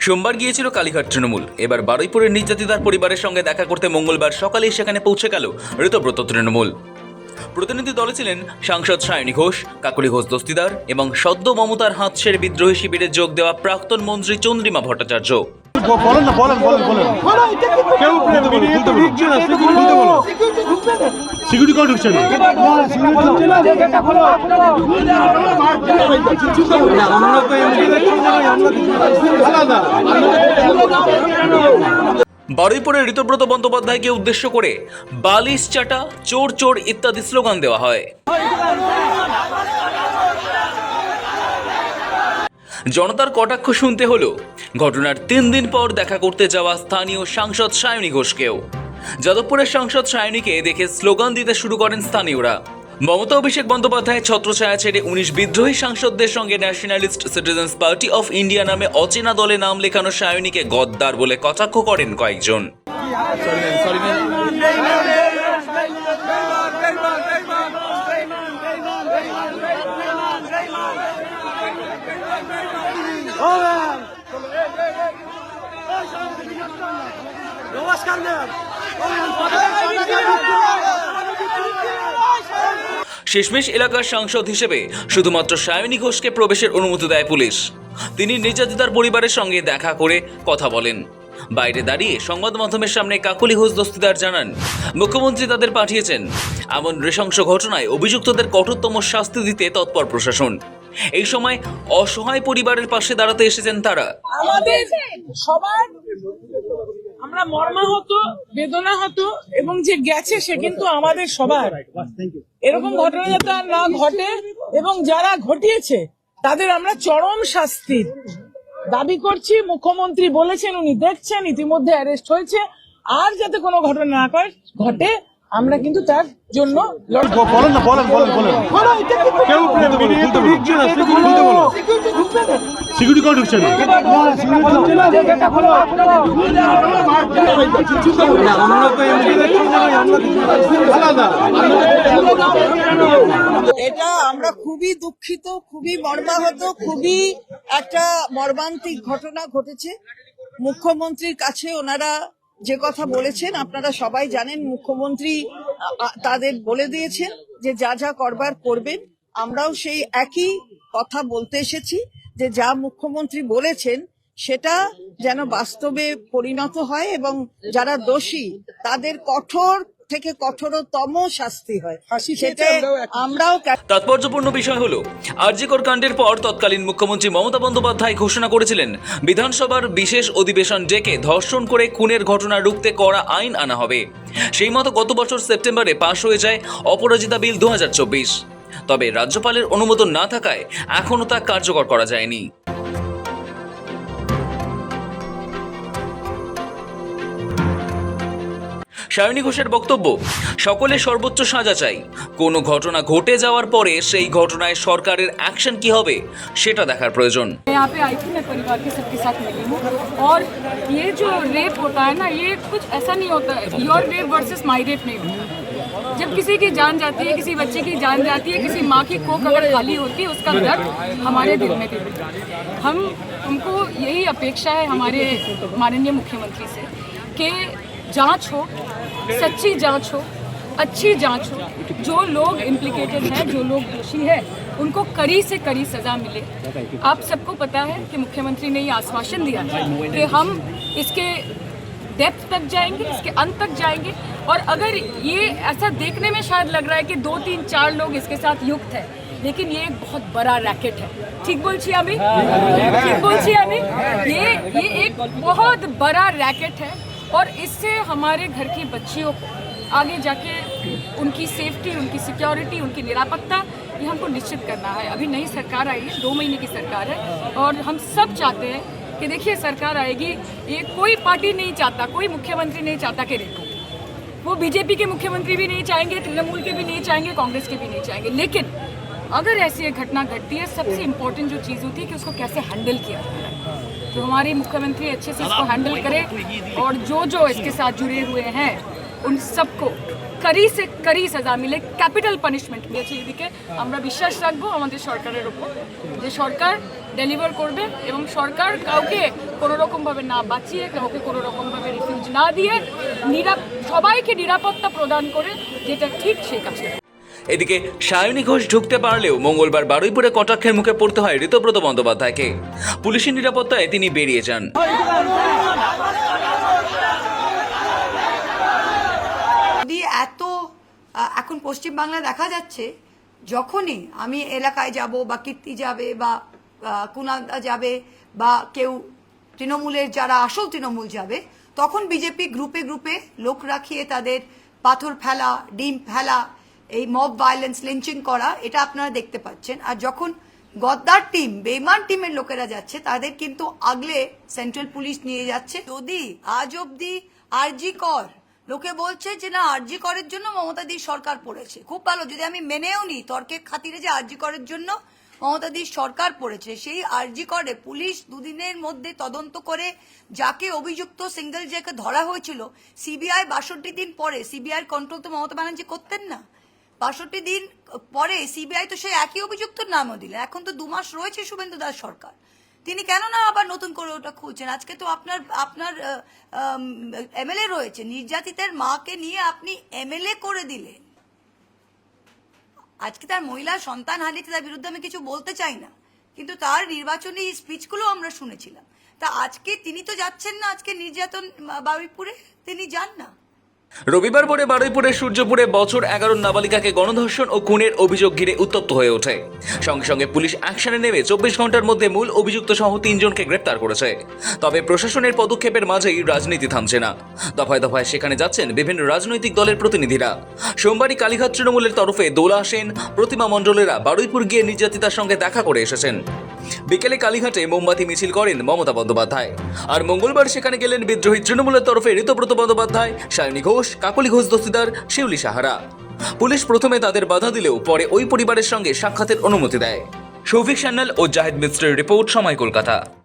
সোমবার গিয়েছিল কালীঘাট তৃণমূল। এবার বারুইপুরের নির্যাতিতার পরিবারের সঙ্গে দেখা করতে মঙ্গলবার সকালেই সেখানে পৌঁছে গেল ঋতব্রত তৃণমূল। প্রতিনিধি দলে ছিলেন সাংসদ সায়নী ঘোষ, কাকলি ঘোষ দস্তিদার এবং সদ্য মমতার হাত ছেড়ে বিদ্রোহী শিবিরে যোগ দেওয়া প্রাক্তন মন্ত্রী চন্দ্রিমা ভট্টাচার্য। বারুইপুরের ঋতব্রত বন্দ্যোপাধ্যায়কে উদ্দেশ্য করে বালিশ চাটা, চোর চোর ইত্যাদি স্লোগান দেওয়া হয়। জনতার কটাক্ষ শুনতে হলো ঘটনার 3 দিন পর দেখা করতে যাওয়া স্থানীয় সাংসদ সায়নী ঘোষকেও। যাদবপুরের সাংসদ সায়নীকে দেখে স্লোগান দিতে শুরু করেন স্থানীয়রা। মমতা অভিষেক বন্দ্যোপাধ্যায়ের ছত্রছায়া ছেড়ে 19 বিদ্রোহী সাংসদদের সঙ্গে nationalist citizens party of India নামে অচেনা দলে নাম লেখানো সায়নীকে গদ্দার বলে কটাক্ষ করেন কয়েকজন। শেষমেশ এলাকার সাংসদ হিসেবে শুধুমাত্র সায়নী ঘোষকে প্রবেশের অনুমতি দেয় পুলিশ। তিনি নির্যাতিতার পরিবারের সঙ্গে দেখা করে কথা বলেন। বাইরে দাঁড়িয়ে সংবাদ মাধ্যমের সামনে কাকলি ঘোষ দস্তিদার জানান, মুখ্যমন্ত্রী তাদের পাঠিয়েছেন। এমন নৃশংস ঘটনায় অভিযুক্তদের কঠোরতম শাস্তি দিতে তৎপর প্রশাসন। এই সময় অসহায় পরিবারের পাশে দাঁড়াতে এসেছেন তারা। আমাদের সবার আমরা মর্মাহত, বেদনাহত, এবং যে গেছে সে কিন্তু আমাদের সবার। এরকম ঘটনা যাতে না ঘটে এবং যারা ঘটিয়েছে তাদের আমরা চরম শাস্তির দাবি করছি। মুখ্যমন্ত্রী বলেছেন উনি দেখছেন, ইতিমধ্যে অ্যারেস্ট হয়েছে। আর যাতে কোনো ঘটনা না ঘটে আমরা কিন্তু তার জন্য এটা আমরা খুবই দুঃখিত, খুবই মর্মাহত, খুবই একটা মর্মান্তিক ঘটনা ঘটেছে। মুখ্যমন্ত্রীর কাছে ওনারা যে কথা বলেছেন আপনারা সবাই জানেন। মুখ্যমন্ত্রী তাদের বলে দিয়েছেন যে যা যা করবার করবেন। আমরাও সেই একই কথা বলতে এসেছি যে যা মুখ্যমন্ত্রী বলেছেন সেটা যেন বাস্তবে পরিণত হয় এবং যারা দোষী তাদের কঠোর থেকে কঠোরতম শাস্তি হয়। আমরাও তাৎপর্যপূর্ণ বিষয় হলো, আরজিকর কাণ্ডের পর তৎকালীন মুখ্যমন্ত্রী মমতা বন্দ্যোপাধ্যায় ঘোষণা করেছিলেন বিধানসভার বিশেষ অধিবেশন ডেকে ধর্ষণ করে খুনের ঘটনা রুখতে কড়া আইন আনা হবে। সেই মতো গত বছর সেপ্টেম্বরে পাশ হয়ে যায় অপরাজিতা বিল 2024। তবে রাজ্যপালের অনুমোদন না থাকায় এখনও তা কার্যকর করা যায়নি। সায়নী ঘোষের বক্তব্য, সকলে সর্বোচ্চ সাজা চাই। কোনো ঘটনা ঘটে যাওয়ার পরে সেই ঘটনায় সরকারের অ্যাকশন কি হবে সেটা দেখার প্রয়োজন। यहाँ पे आई थी, मैं परिवार के सबके साथ मिली हूँ और ये जो रेप होता है ना, ये कुछ ऐसा नहीं होता है your rape versus my rape नहीं होता। जब किसी की जान जाती है, किसी बच्चे की जान जाती है, किसी माँ की कोख अगर खाली होती है, उसका दर्द हमारे दिल में भी। हमको यही अपेक्षा है हमारे माननीय मुख्यमंत्री से कि जांच हो, सच्ची जांच हो, अच्छी जांच हो। जो लोग इम्प्लिकेटेड हैं, जो लोग दोषी हैं, उनको कड़ी से कड़ी सजा मिले। आप सबको पता है कि मुख्यमंत्री ने ये आश्वासन दिया कि हम इसके डेप्थ तक जाएंगे, इसके अंत तक जाएंगे। और अगर ये ऐसा देखने में शायद लग रहा है कि 2, 3, 4 लोग इसके साथ युक्त हैं, लेकिन ये एक बहुत बड़ा रैकेट है। ठीक बोलছি আমি? ठीक बोलছি আমি? ये एक बहुत बड़ा रैकेट है और इससे हमारे घर की बच्चियों को आगे जाके उनकी सेफ्टी, उनकी सिक्योरिटी, उनकी निरापत्ता, ये हमको निश्चित करना है। अभी नई सरकार आई है, 2 महीने की सरकार है और हम सब चाहते हैं कि देखिए सरकार आएगी, ये कोई पार्टी नहीं चाहता, कोई मुख्यमंत्री नहीं चाहता कि रेप हो। वो बीजेपी के मुख्यमंत्री भी नहीं चाहेंगे, तृणमूल के भी नहीं चाहेंगे, कांग्रेस के भी नहीं चाहेंगे। लेकिन अगर ऐसी एक घटना घटती है, सबसे इम्पोर्टेंट जो चीज़ होती है कि उसको कैसे हैंडल किया जाए। तो हमारे मुख्यमंत्री अच्छे से इसको हैंडल करें और जो इसके साथ जुड़े हुए हैं उन सबको कड़ी से कड़ी सजा मिले, ক্যাপিটাল পানিশমেন্ট দিয়েছে। এদিকে আমরা বিশ্বাস রাখবো আমাদের সরকারের উপর যে সরকার ডেলিভার করবে এবং সরকার কাউকে কোনো রকমভাবে না বাঁচিয়ে, কাউকে কোনো রকমভাবে রিফিউজ না দিয়ে সবাইকে নিরাপত্তা প্রদান করে যেটা ঠিক সেই কাজটা। এদিকে সায়নী ঘোষ ঢুকতে পারলেও মঙ্গলবার বারুইপুরে কটাক্ষের মুখে পড়তে হয় ঋতব্রত বন্দ্যোপাধ্যায়কে। পুলিশের নিরাপত্তায় তিনি বেরিয়ে যান। যদি এখন পশ্চিমবাংলা দেখা যাচ্ছে, যখনই আমি এলাকায় যাব বা কীর্তি যাবে বা কুনালদা যাবে বা কেউ তৃণমূলের যারা আসল তৃণমূল যাবে, তখন বিজেপি গ্রুপে গ্রুপে লোক রাখিয়ে তাদের পাথর ফেলা, ডিম ফেলা, এই মব ভায়োলেন্স, লিঞ্চিং করা, এটা আপনারা দেখতে পাচ্ছেন। আর যখন গদ্দার টিম, বেইমান টিমের লোকেরা যাচ্ছে, তাদের কিন্তু আগলে সেন্ট্রাল পুলিশ নিয়ে যাচ্ছে। যদি আজ অব্দি আরজি কর লোকে বলছে যে না, আরজি করের জন্য মমতাদির সরকার পড়েছে, খুব ভালো, যদি আমি মেনেও নিই তর্কের খাতিরে যে আরজি করের জন্য মমতাদির সরকার পড়েছে, সেই আরজি করে পুলিশ দুদিনের মধ্যে তদন্ত করে যাকে অভিযুক্ত সিঙ্গেল যাকে ধরা হয়েছিল, সিবিআই 62 দিন পরে, সিবিআই কন্ট্রোল তো মমতা ব্যানার্জি করতেন না, 62 দিন পরে সিবিআই তো সেই একই অভিযুক্তর নামও দিলেন। এখন তো 2 মাস রয়েছে শুভেন্দু দাস সরকার, তিনি কেন না আবার নতুন করে ওটা খুলছেন? আজকে তো আপনার এমএলএ রয়েছে, নির্যাতিতের মাকে নিয়ে আপনি এমএলএ করে দিলেন। আজকে তার মহিলা সন্তান হারিয়েছে, তার বিরুদ্ধে আমি কিছু বলতে চাই না, কিন্তু তার নির্বাচনী স্পিচগুলো আমরা শুনেছিলাম। তা আজকে তিনি তো যাচ্ছেন না, আজকে নির্যাতন বারুইপুরে তিনি যান না। রবিবার ভোরে বারুইপুরের সূর্যপুরে বছর 11 নাবালিকাকে গণধর্ষণ ও খুনের অভিযোগ ঘিরে উত্তপ্ত হয়ে ওঠে। সঙ্গে সঙ্গে পুলিশ অ্যাকশনে নেমে 24 ঘন্টার মধ্যে মূল অভিযুক্ত সহ 3 জনকে গ্রেপ্তার করেছে। তবে প্রশাসনের পদক্ষেপের মাঝেই রাজনীতি থামছে না। দফায় দফায় সেখানে যাচ্ছেন বিভিন্ন রাজনৈতিক দলের প্রতিনিধিরা। সোমবারই কালীঘাট তৃণমূলের তরফে দোলা সেন, প্রতিমা মণ্ডলেরা বারুইপুর গিয়ে নির্যাতিতার সঙ্গে দেখা করে এসেছেন। বিকেলে কালীঘাটে মোমবাতি মিছিল করেন মমতা বন্দ্যোপাধ্যায়। আর মঙ্গলবার সেখানে গেলেন বিদ্রোহী তৃণমূলের তরফে ঋতব্রত বন্দ্যোপাধ্যায়, সায়নী ঘোষ, কাকলি ঘোষ দস্তিদার, শিউলি সাহারা। পুলিশ প্রথমে তাদের বাধা দিলেও পরে ওই পরিবারের সঙ্গে সাক্ষাতের অনুমতি দেয়। শৌভিক সান্যাল ও জাহিদ মিস্ত্রির রিপোর্ট, সময় কলকাতা।